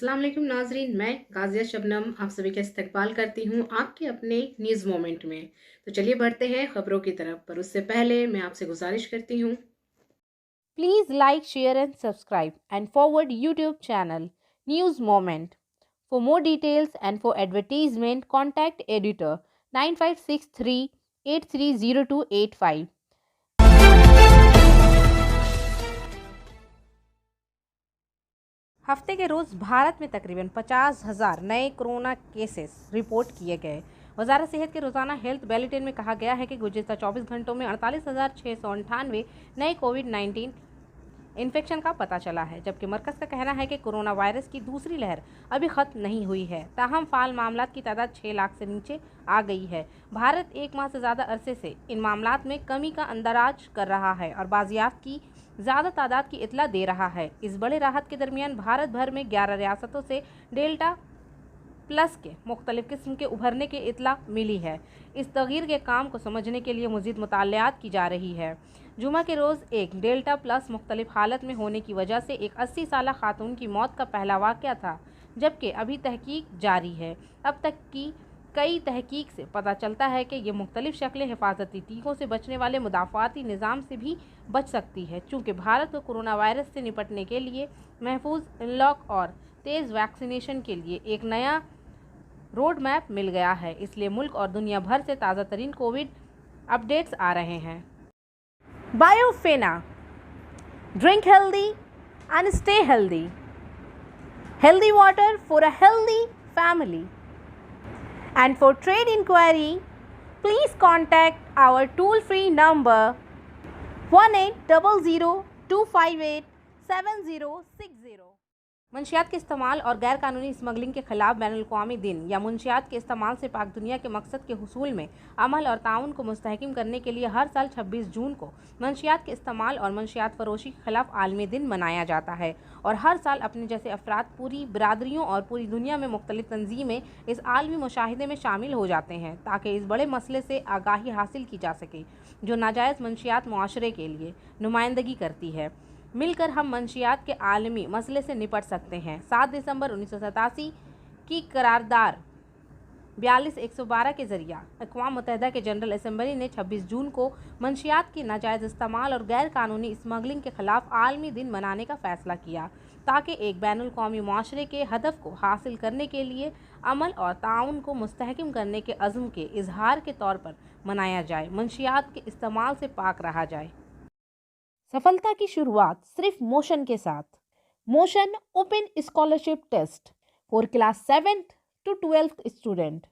अस्सलाम वालेकुम नाजरीन, मैं गाजिया शबनम आप सभी का इस्तकबाल करती हूँ आपके अपने न्यूज़ मोमेंट में। तो चलिए बढ़ते हैं खबरों की तरफ, पर उससे पहले मैं आपसे गुजारिश करती हूँ, Please like, share and subscribe and forward YouTube channel News Moment. For more details and for advertisement contact editor 9563 830285. हफ्ते के रोज भारत में तकरीबन 50,000 नए कोरोना केसेस रिपोर्ट किए गए। वजारत सेहत के रोजाना हेल्थ बुलेटिन में कहा गया है कि गुज़िश्ता 24 घंटों में 48,698 नए कोविड-19 इन्फेक्शन का पता चला है, जबकि मरकज़ का कहना है कि कोरोना वायरस की दूसरी लहर अभी ख़त्म नहीं हुई है। ताहम फ़ाल मामलात की तादाद 6 लाख से नीचे आ गई है। भारत एक माह से ज़्यादा अरसे से इन मामलात में कमी का अंदराज कर रहा है और बाजियाफ्त की ज़्यादा तादाद की इतला दे रहा है। इस बड़े राहत के दरमियान भारत भर में 11 रियासतों से डेल्टा प्लस के मुख्तलिफ किस्म के उभरने की इतला मिली है। इस तगीर के काम को समझने के लिए मज़ीद मुतालियात की जा रही है। जुमा के रोज़ एक डेल्टा प्लस मुख्तलिफ हालत में होने की वजह से एक 80 साला खातून की मौत का पहला वाक़या था, जबकि अभी तहकीक जारी है। अब तक की कई तहकीक से पता चलता है कि ये मुख्तलिफ शक्लें हिफाजती टीकों से बचने वाले मुदाफ़ाती निज़ाम से भी बच सकती है। चूँकि भारत को कोरोना वायरस से निपटने के लिए महफूज अनलॉक और तेज़ वैक्सीनेशन के लिए एक नया रोड मैप मिल गया है, इसलिए मुल्क और दुनिया भर से ताज़ा तरीन कोविड अपडेट्स आ रहे हैं। बायोफेना, drink healthy and stay healthy, healthy water for a healthy family, and for trade inquiry please contact our toll free number 1800-258-7060। मंशियात के इस्तेमाल और गैर कानूनी स्मगलिंग के खिलाफ बैनुल-अक़वामी दिन या मुंशियात के इस्तेमाल से पाक दुनिया के मकसद के हुसूल में अमल और ताउन को मुस्तहकम करने के लिए हर साल 26 जून को मंशियात के इस्तेमाल और मंशियात फरोशी के खिलाफ आलमी दिन मनाया जाता है। और हर साल अपने जैसे अफराद पूरी बरादरियों और पूरी दुनिया में मुख्तलिफ तंजीमें इस आलमी मुशाहिदे में शामिल हो जाते हैं ताकि इस बड़े मसले से आगाही हासिल की जा सके जो नाजायज़ मंशियात मुआशरे के लिए नुमाइंदगी करती है। मिलकर हम मंशियात के आलमी मसले से निपट सकते हैं। 7 दिसंबर 1987 की करारदाद 42-112 के ज़रिया अक़वाम मुत्तहिदा के जनरल असम्बली ने 26 जून को मंशियात के नाजायज़ इस्तेमाल और गैर कानूनी स्मगलिंग के ख़िलाफ़ आलमी दिन मनाने का फ़ैसला किया ताकि एक बैनुल-अक़वामी मुआशरे के हदफ को हासिल करने के लिए अमल और ताउन को मुस्तहकम करने के अज़्म के इजहार के तौर पर मनाया जाए, मंशियात के इस्तेमाल से पाक रहा जाए। सफलता की शुरुआत सिर्फ मोशन के साथ। Motion open scholarship test for class 7th to 12th student.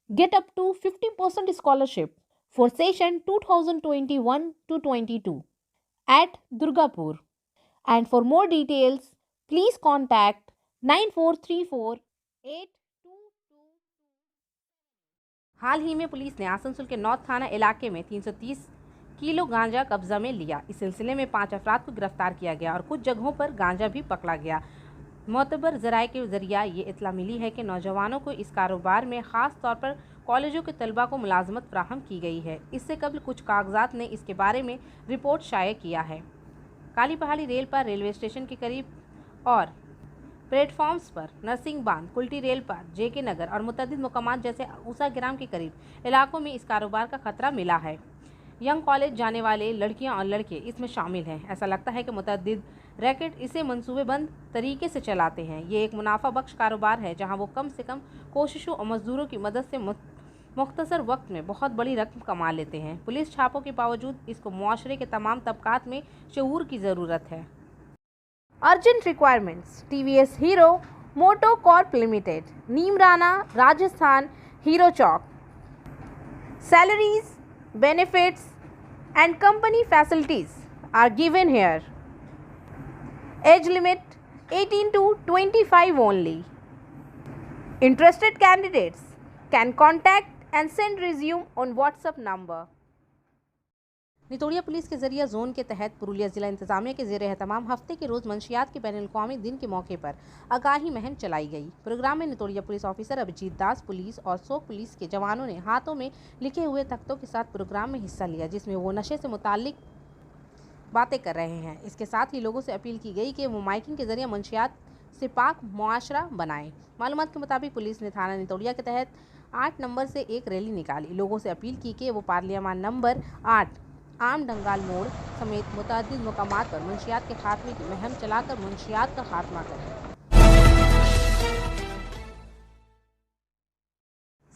Get up to 50% scholarship for session 2021-22 at Durgapur. And for more details, please contact 9434-8222। हाल ही में पुलिस ने आसनसोल के नॉर्थ थाना इलाके में 330 किलो गांजा कब्जा में लिया। इस सिलसिले में 5 अफराद को गिरफ्तार किया गया और कुछ जगहों पर गांजा भी पकड़ा गया। मोतबर ज़राए के ज़रिया ये इत्तला मिली है कि नौजवानों को इस कारोबार में ख़ास तौर पर कॉलेजों के तलबा को मुलाजमत फराहम की गई है। इससे कबल कुछ कागजात ने इसके बारे में रिपोर्ट शाये किया है। काली पहाड़ी रेल पर रेलवे स्टेशन के करीब और प्लेटफॉर्म्स पर, नरसिंह बांध, कुल्टी रेल पर, जेके नगर और मुतअद्दिद मकामात जैसे ऊसा ग्राम के करीब इलाकों में इस कारोबार का खतरा मिला है। यंग कॉलेज जाने वाले लड़कियां और लड़के इसमें शामिल हैं। ऐसा लगता है कि मुतअद्दिद रैकेट इसे मंसूबेबंद तरीके से चलाते हैं। ये एक मुनाफा बख्श कारोबार है जहां वो कम से कम कोशिशों और मजदूरों की मदद से मुख्तसर वक्त में बहुत बड़ी रकम कमा लेते हैं। पुलिस छापों के बावजूद इसको मुआशरे के तमाम तबकात में शऊर की ज़रूरत है। Urgent requirements TVS Hero MotoCorp limited, Neemrana, Rajasthan, Hero Chowk. Salaries, benefits and company facilities are given here. Age limit 18 to 25 only. Interested candidates can contact and send resume on WhatsApp number. नितोड़िया पुलिस के जरिए zone के तहत पुरुलिया जिला इंतजामिया के जेर एहतमाम हफ्ते के रोज़ मंशियात के बैनुल-अक़वामी दिन के मौके पर आगाही मुहिम चलाई गई। प्रोग्राम में नितोड़िया पुलिस ऑफिसर अभिजीत दास पुलिस और सोक पुलिस के जवानों ने हाथों में लिखे हुए तख्तों के साथ प्रोग्राम में हिस्सा लिया, जिसमें वो नशे से मुताल्लिक बातें कर रहे हैं। इसके साथ ही लोगों से अपील की गई कि वो माइकिंग के जरिए मंशियात से पाक मुआशरा बनाएं। मालूमात के मुताबिक पुलिस ने थाना नितोड़िया के तहत 8 नंबर से एक रैली निकाली। लोगों से अपील की कि वो पार्लियामान नंबर 8 आम डंगाल मोड़ समेत मुतअद्दिद मुकामात पर मुंशियात के खात्मे की मुहिम चलाकर मुंशियात का खात्मा करें।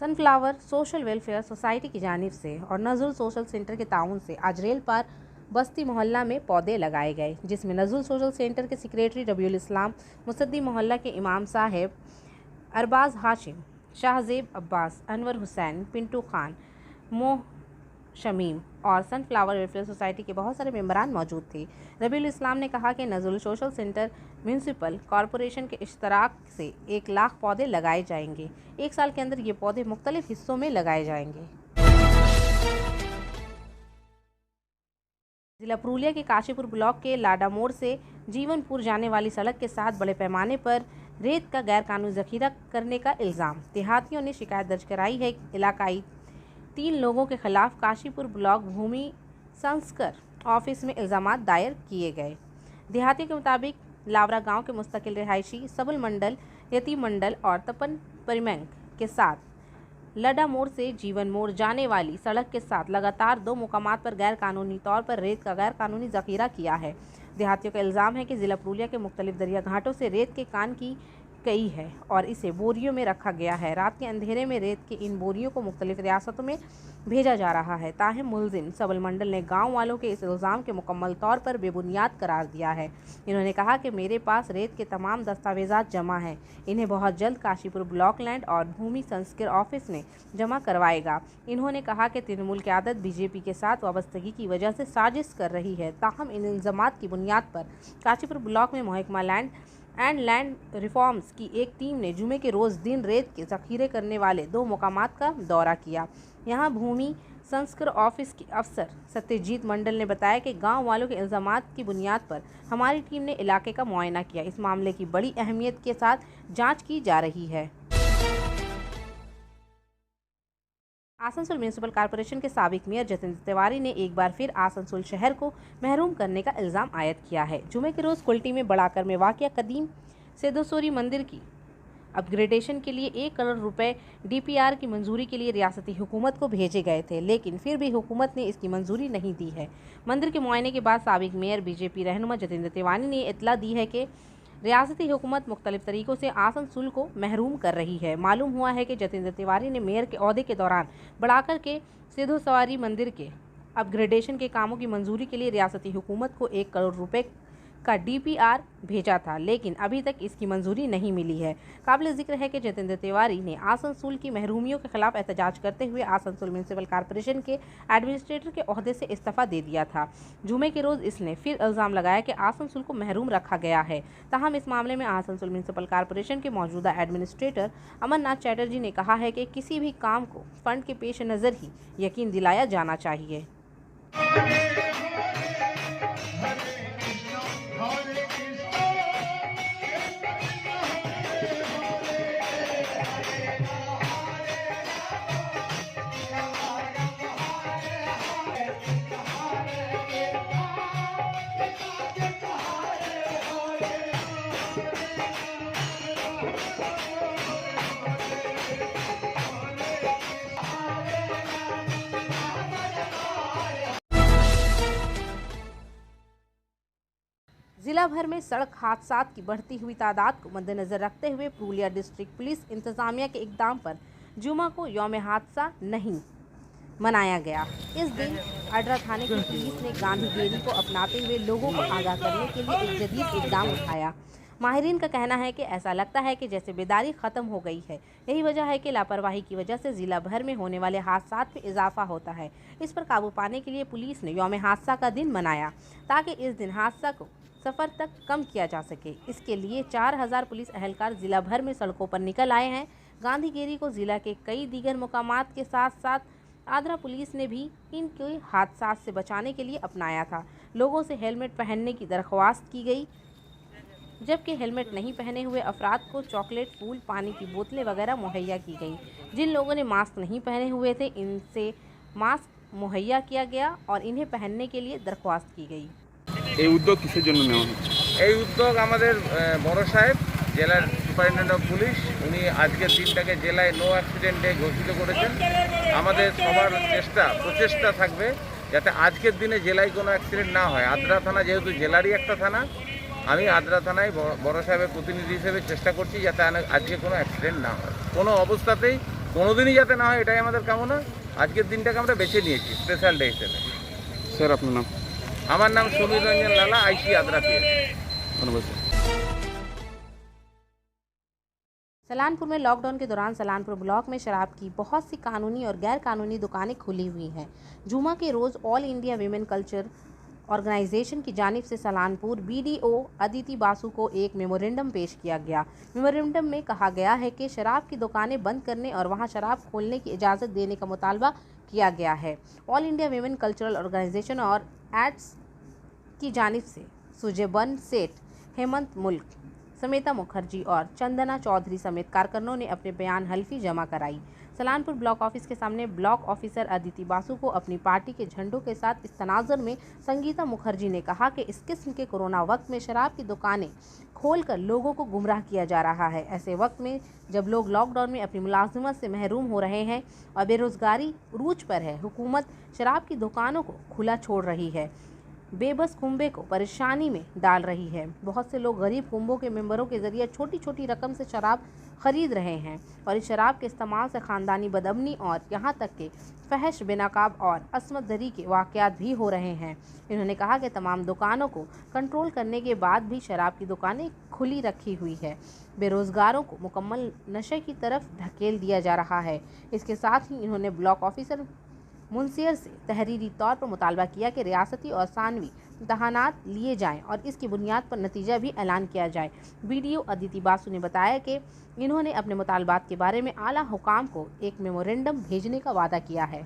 सनफ्लावर सोशल वेलफेयर सोसाइटी की जानिब से और नज़रुल सोशल सेंटर के ताउन से आज रेल पार बस्ती मोहल्ला में पौधे लगाए गए, जिसमें नज़रुल सोशल सेंटर के सेक्रेटरी रबीउल इस्लाम, मुसद्दी मोहल्ला के इमाम साहब अरबाज हाशिम, शाहजेब अब्बास, अनवर हुसैन, पिंटू खान, मोह शमीम और सनफ्लावर वेलफेयर सोसाइटी के बहुत सारे मेंबरान मौजूद थे। रबीउल इस्लाम ने कहा कि नज़रुल सोशल सेंटर म्यूनसिपल कॉरपोरेशन के इश्तराक से 1 लाख पौधे लगाए जाएंगे। 1 साल के अंदर ये पौधे मुख्तलिफ हिस्सों में लगाए जाएंगे। जिला पुरुलिया के काशीपुर ब्लॉक के लाडा मोड़ से जीवनपुर जाने वाली सड़क के साथ बड़े पैमाने पर रेत का गैरकानूनी जखीरा करने का इल्ज़ाम। देहातियों ने शिकायत दर्ज कराई है। इलाकाई 3 लोगों के खिलाफ काशीपुर ब्लॉक भूमि संस्कर ऑफिस में इल्ज़ामात दायर किए गए। देहातियों के मुताबिक लावरा गांव के मुस्तकिल रिहायशी सबल मंडल, यतीम मंडल और तपन परिमंग के साथ लडा मोड़ से जीवन मोड़ जाने वाली सड़क के साथ लगातार 2 मुकामात पर गैरकानूनी तौर पर रेत का गैरकानूनी जखीरा किया है। देहातियों का इल्ज़ाम है कि जिला पुरुलिया के मुख्तलिफ दरिया घाटों से रेत के कान की गई है और इसे बोरियों में रखा गया है। रात के अंधेरे में रेत की इन बोरियों को मुख्तलिफ रियासतों में भेजा जा रहा है। ताहम मुलजिम सबल मंडल ने गांव वालों के इस इल्ज़ाम के मुकम्मल तौर पर बेबुनियाद करार दिया है। इन्होंने कहा कि मेरे पास रेत के तमाम दस्तावेज़ात जमा हैं, इन्हें बहुत जल्द काशीपुर ब्लॉक लैंड और भूमि संस्कर ऑफिस में जमा करवाएगा। इन्होंने कहा कि तृणमूल क़यादत बीजेपी के साथ वाबस्तगी की वजह से साजिश कर रही है। ताहम इन इल्ज़ामात की बुनियाद पर काशीपुर ब्लॉक में महकमा लैंड एंड लैंड रिफॉर्म्स की एक टीम ने जुमे के रोज़ दिन रेत के ज़ख़ीरे करने वाले 2 मुकामात का दौरा किया। यहां भूमि संस्कर ऑफिस के अफसर सत्यजीत मंडल ने बताया कि गांव वालों के इल्ज़ामात की बुनियाद पर हमारी टीम ने इलाके का मुआयना किया। इस मामले की बड़ी अहमियत के साथ जांच की जा रही है। आसनसोल म्यूनसिपल कॉरपोरेशन के साबिक मेयर जतिन तिवारी ने एक बार फिर आसनसोल शहर को महरूम करने का इल्ज़ाम आयद किया है। जुमे के रोज़ कुल्टी में बड़ाकर में वाक़िया कदीम सेदोसोरी मंदिर की अपग्रेडेशन के लिए 1 करोड़ रुपए DPR की मंजूरी के लिए रियासती हुकूमत को भेजे गए थे, लेकिन फिर भी हुकूमत ने इसकी मंजूरी नहीं दी है। मंदिर के मुआयने के बाद साबिक मेयर बीजेपी रहनुमा जतिन तिवारी ने इतला दी है कि रियासती हुकूमत मुख्तलिफ तरीक़ों से आसनसोल को महरूम कर रही है। मालूम हुआ है कि जतिन तिवारी ने मेयर के ओहदे के दौरान बढ़ाकर के सेदोसवारी मंदिर के अपग्रेडेशन के कामों की मंजूरी के लिए रियासती हुकूमत को 1 करोड़ रुपए का DPR भेजा था, लेकिन अभी तक इसकी मंजूरी नहीं मिली है। काबिल ज़िक्र है कि जतिन तिवारी ने आसनसोल की महरूमियों के खिलाफ एहतजाज करते हुए आसनसोल म्यूनसिपल कॉरपोरेशन के एडमिनिस्ट्रेटर के ओहदे से इस्तीफ़ा दे दिया था। जुमे के रोज़ इसने फिर इल्ज़ाम लगाया कि आसनसोल को महरूम रखा गया है। ताहम इस मामले में आसनसोल म्यूनसिपल कॉरपोरेशन के मौजूदा एडमिनिस्ट्रेटर अमरनाथ चैटर्जी ने कहा है कि किसी भी काम को फ़ंड के पेश नज़र ही यकीन दिलाया जाना चाहिए। जिला भर में सड़क हादसात की बढ़ती हुई तादाद को मद्देनजर रखते हुए पुरुलिया डिस्ट्रिक्ट पुलिस इंतजामिया के इकदाम पर जुमा को यौम हादसा नहीं मनाया गया। इस दिन अडरा थाने की पुलिस ने गांधी गेरी को अपनाते हुए लोगों को आगाह करने के लिए एक जदीद इकदाम उठाया। माहिरीन का कहना है कि ऐसा लगता है कि जैसे बेदारी ख़त्म हो गई है। यही वजह है कि लापरवाही की वजह से ज़िला भर में होने वाले हादसात में इजाफा होता है। इस पर काबू पाने के लिए पुलिस ने यौम हादसा का दिन मनाया ताकि इस दिन हादसा को सफ़र तक कम किया जा सके। इसके लिए 4000 पुलिस अहलकार ज़िला भर में सड़कों पर निकल आए हैं। गांधी गेरी को ज़िला के कई दीगर मुकामात के साथ साथ आद्रा पुलिस ने भी इनके हादसा से बचाने के लिए अपनाया था। लोगों से हेलमेट पहनने की दरख्वास्त की गई, जबकि हेलमेट नहीं पहने हुए अफराद को चॉकलेट, फूल, पानी की बोतलें वगैरह मुहैया की गई। जिन लोगों ने मास्क नहीं पहने हुए थे इनसे मास्क मुहैया किया गया और इन्हें पहनने के लिए दरख्वास्त की गई। এই উদ্যোগ কিসের জন্য নেওয়া হচ্ছে? এই উদ্যোগ আমাদের বড় সাহেব জেলার সুপারিনটেন্ডেন্ট অফ পুলিশ উনি আজকের দিনটাকে জেলায় নো অ্যাক্সিডেন্ট ডে ঘোষিত করেছেন। আমাদের সবার প্রচেষ্টা থাকবে যাতে আজকের দিনে জেলায় কোনো অ্যাক্সিডেন্ট না হয়। আদ্রা থানা যেহেতু জেলারই একটা থানা, আমি আদ্রা থানায় বড় সাহেবের প্রতিনিধি হিসেবে চেষ্টা করছি যাতে আজকে কোনো অ্যাক্সিডেন্ট না হয়, কোনো অবস্থাতেই কোনোদিনই যাতে না হয়, এটাই আমাদের কামনা। আজকের দিনটাকে আমরা বেছে নিয়েছি স্পেশাল ডে হিসেবে। স্যার আপনার নাম? আমার নাম সমীর রঞ্জন লালা, আইসি আদ্রা পিএস। ধন্যবাদ। सलानपुर में लॉकडाउन के दौरान सलानपुर ब्लॉक में शराब की बहुत सी कानूनी और गैर कानूनी दुकानें खुली हुई हैं। जुमा के रोज़ all India women culture organization की जानिब से सलानपुर बीडीओ अदिति बासु को एक मेमोरेंडम पेश किया गया। मेमोरेंडम में कहा गया है कि शराब की दुकानें बंद करने और वहां शराब खोलने की इजाज़त देने का मुतालबा किया गया है। All India women cultural organisation और एड्स की जानिब से सुजेबन सेठ, हेमंत मुल्क, समेता मुखर्जी और चंदना चौधरी समेत कारकुनों ने अपने बयान हल्फी जमा कराई। सलानपुर ब्लॉक ऑफिस के सामने ब्लॉक ऑफिसर अदिति बासु को अपनी पार्टी के झंडों के साथ इस तनाज़ुर में संगीता मुखर्जी ने कहा कि इस किस्म के कोरोना वक्त में शराब की दुकानें खोलकर लोगों को गुमराह किया जा रहा है। ऐसे वक्त में जब लोग लॉकडाउन में अपनी मुलाजिमत से महरूम हो रहे हैं और बेरोज़गारी उरूज पर है, हुकूमत शराब की दुकानों को खुला छोड़ रही है, बेबस कुंबे को परेशानी में डाल रही है। बहुत से लोग गरीब कुंबों के मेंबरों के ज़रिए छोटी छोटी रकम से शराब खरीद रहे हैं और इस शराब के इस्तेमाल से ख़ानदानी बदअमनी और यहाँ तक के फहश, बेनकाब और असमत दरी के वाक़यात भी हो रहे हैं। इन्होंने कहा कि तमाम दुकानों को कंट्रोल करने के बाद भी शराब की दुकानें खुली रखी हुई है, बेरोज़गारों को मुकम्मल नशे की तरफ धकेल दिया जा रहा है। इसके साथ ही इन्होंने ब्लॉक ऑफिसर मुंसियर से तहरीरी तौर पर मुतालबा किया कि रियासती और सानवी इम्तहानात लिए जाएं और इसकी बुनियाद पर नतीजा भी ऐलान किया जाए। बीडीओ अदिति बासु ने बताया कि इन्होंने अपने मुतालबात के बारे में आला हुकाम को एक मेमोरेंडम भेजने का वादा किया है।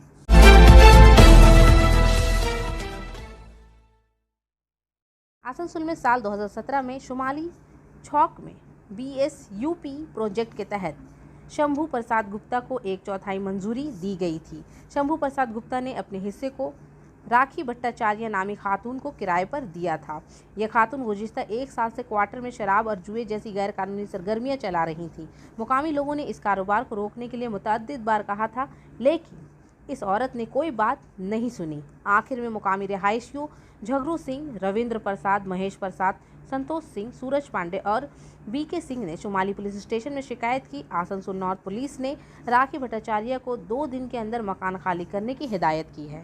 आसनसोल में साल 2017 में शुमाली छौक में BSUP प्रोजेक्ट के तहत शंभू प्रसाद गुप्ता को 1/4 मंजूरी दी गई थी। शंभू प्रसाद गुप्ता ने अपने हिस्से को राखी भट्टाचार्य नामी खातून को किराए पर दिया था। यह खातून गुज़िश्ता 1 साल से क्वार्टर में शराब और जुए जैसी गैर कानूनी सरगर्मियां चला रही थी। मुकामी लोगों ने इस कारोबार को रोकने के लिए मुतअद्दिद बार कहा था, लेकिन इस औरत ने कोई बात नहीं सुनी। आखिर में मुकामी रिहायशियों झगरू सिंह, रविंद्र प्रसाद, महेश प्रसाद, संतोष सिंह, सूरज पांडे और BK सिंह ने शुमाली पुलिस स्टेशन में शिकायत की। आसनसोल नॉर्थ पुलिस ने राखी भट्टाचार्य को 2 दिन के अंदर मकान खाली करने की हिदायत की है।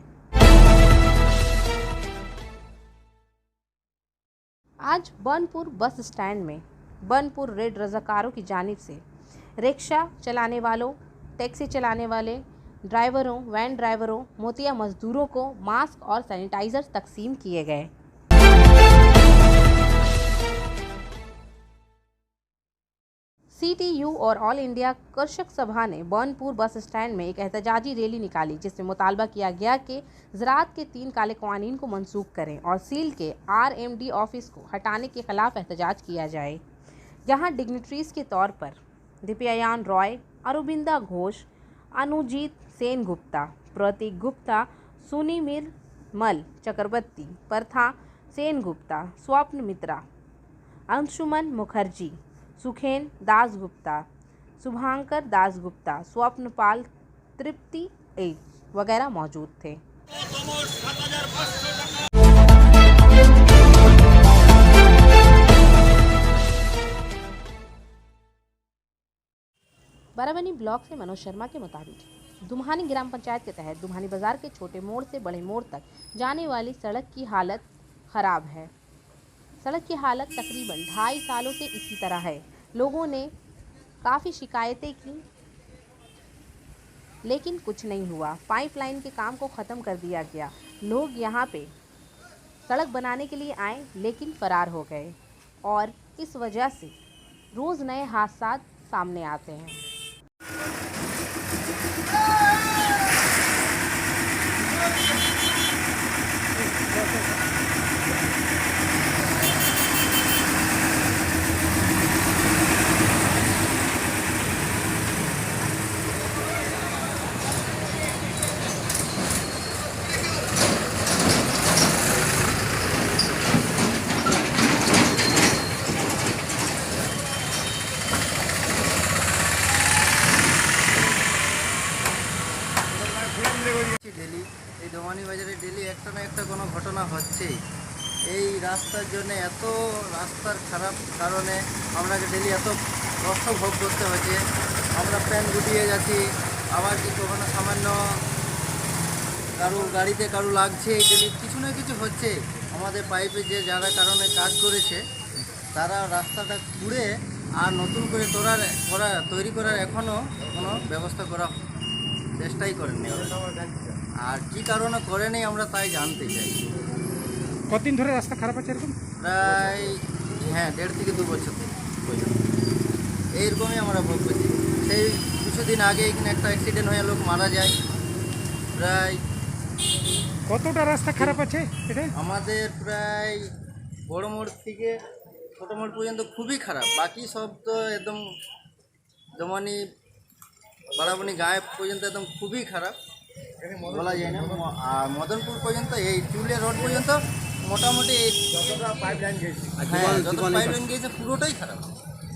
आज बनपुर बस स्टैंड में बनपुर रेड रज़ाकारों की जानिब से रिक्शा चलाने वालों, टैक्सी चलाने वाले ड्राइवरों, वैन ड्राइवरों, मोतिया मजदूरों को मास्क और सैनिटाइजर तकसीम किए गए। CTU और ऑल इंडिया कृषक सभा ने बर्नपुर बस स्टैंड में एक एहतजाजी रैली निकाली, जिसमें मुतालबा किया गया कि ज़राअत के 3 काले क़वानीन को मनसूख करें और सील के RMD ऑफिस को हटाने के ख़िलाफ़ एहतजाज किया जाए। यहाँ डिग्निटरीज़ के तौर पर दिप्यायान रॉय, अरुबिंदा घोष, अनुजीत सेन गुप्ता, प्रतीक गुप्ता, सुनिमिर मल चक्रवर्ती, प्रथा सेन गुप्ता, स्वप्न मित्रा, अंशुमन मुखर्जी, सुखेन दास गुप्ता, शुभांकर दास गुप्ता, स्वप्नपाल, तृप्ति वगैरह मौजूद थे। बाराबनी ब्लॉक से मनोज शर्मा के मुताबिक दुम्हानी ग्राम पंचायत के तहत दुम्हानी बाजार के छोटे मोड़ से बड़े मोड़ तक जाने वाली सड़क की हालत ख़राब है। सड़क की हालत तकरीबन 2.5 सालों से इसी तरह है। लोगों ने काफ़ी शिकायतें की, लेकिन कुछ नहीं हुआ। पाइपलाइन के काम को ख़त्म कर दिया गया। लोग यहाँ पे सड़क बनाने के लिए आए, लेकिन फरार हो गए और इस वजह से रोज़ नए हादसा सामने आते हैं। দমানি বাজারে ডেলি একটা না একটা কোনো ঘটনা হচ্ছেই। এই রাস্তার জন্য, এত রাস্তার খারাপ কারণে আপনাকে ডেলি এত কষ্ট ভোগ করতে হচ্ছে। আমরা প্যান গুটিয়ে যাচ্ছি, আবার কি কখনো সামান্য কারো গাড়িতে কারো লাগছে, ডেলি কিছু না কিছু হচ্ছে। আমাদের পাইপে যে যারা কারণে কাজ করেছে তারা রাস্তাটা খুঁড়ে আর নতুন করে তৈরি করার এখনও কোনো ব্যবস্থা করা চেষ্টাই করেনি। আর কী কারণে করেনি আমরা তাই জানতে চাই। কতদিন ধরে রাস্তা খারাপ আছে এরকম? প্রায় 1.5 থেকে 2 বছর পর্যন্ত এইরকমই আমরা ভোগ করছি। সেই কিছুদিন আগে এখানে একটা অ্যাক্সিডেন্ট হয়ে লোক মারা যায়। প্রায় কতটা রাস্তা খারাপ আছে এটা? আমাদের প্রায় বড় মোড় থেকে ছোট মোড় পর্যন্ত খুবই খারাপ। বাকি সব তো একদম দমানি বাড়াবনি গায়ে পর্যন্ত একদম খুবই খারাপ, বলা যায় না। আর মদনপুর পর্যন্ত, এই চুলে রোড পর্যন্ত মোটামুটি যতটা পাইপ লাইন গিয়েছে পুরোটাই খারাপ।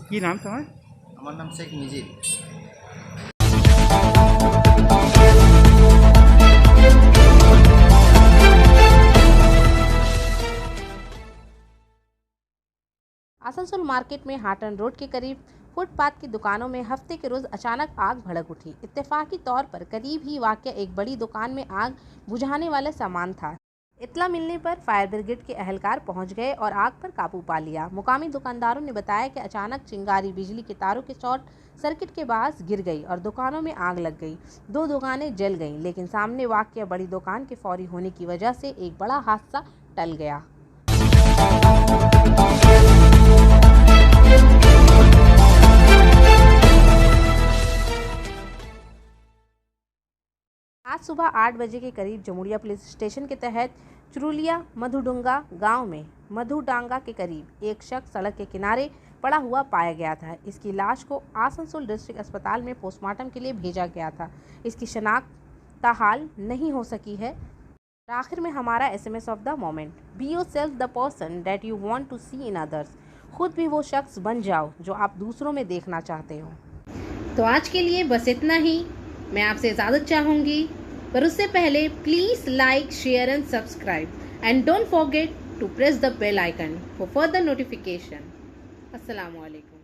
কি নাম তোমার? আমার নাম শেখ মিজির। आसनसोल मार्केट में हाटन रोड के करीब फुटपाथ की दुकानों में हफ्ते के रोज अचानक आग भड़क उठी। इत्तेफाकी तौर पर करीब ही वाक़या एक बड़ी दुकान में आग बुझाने वाला सामान था। इत्तला मिलने पर फायर ब्रिगेड के अहलकार पहुंच गए और आग पर काबू पा लिया। मुकामी दुकानदारों ने बताया कि अचानक चिंगारी बिजली के तारों के शॉर्ट सर्किट के बाद गिर गई और दुकानों में आग लग गई। 2 दुकानें जल गईं, लेकिन सामने वाक़या बड़ी दुकान के फौरी होने की वजह से एक बड़ा हादसा टल गया। आज सुबह 8 बजे के करीब जमुड़िया पुलिस स्टेशन के तहत चुरुलिया मधुडुंगा गांव में मधुडांगा के करीब एक शख्स सड़क के किनारे पड़ा हुआ पाया गया था। इसकी लाश को आसनसोल डिस्ट्रिक्ट अस्पताल में पोस्टमार्टम के लिए भेजा गया था। इसकी शनाख्त ताहाल नहीं हो सकी है। आखिर में हमारा SMS of the moment: be yourself the person that you want to see in others. खुद भी वो शख्स बन जाओ जो आप दूसरों में देखना चाहते हो। तो आज के लिए बस इतना ही। मैं आपसे इजाज़त चाहूँगी, पर उससे पहले please like, share and subscribe and don't forget to press the bell icon for further notification. अस्सलामु अलैकुम।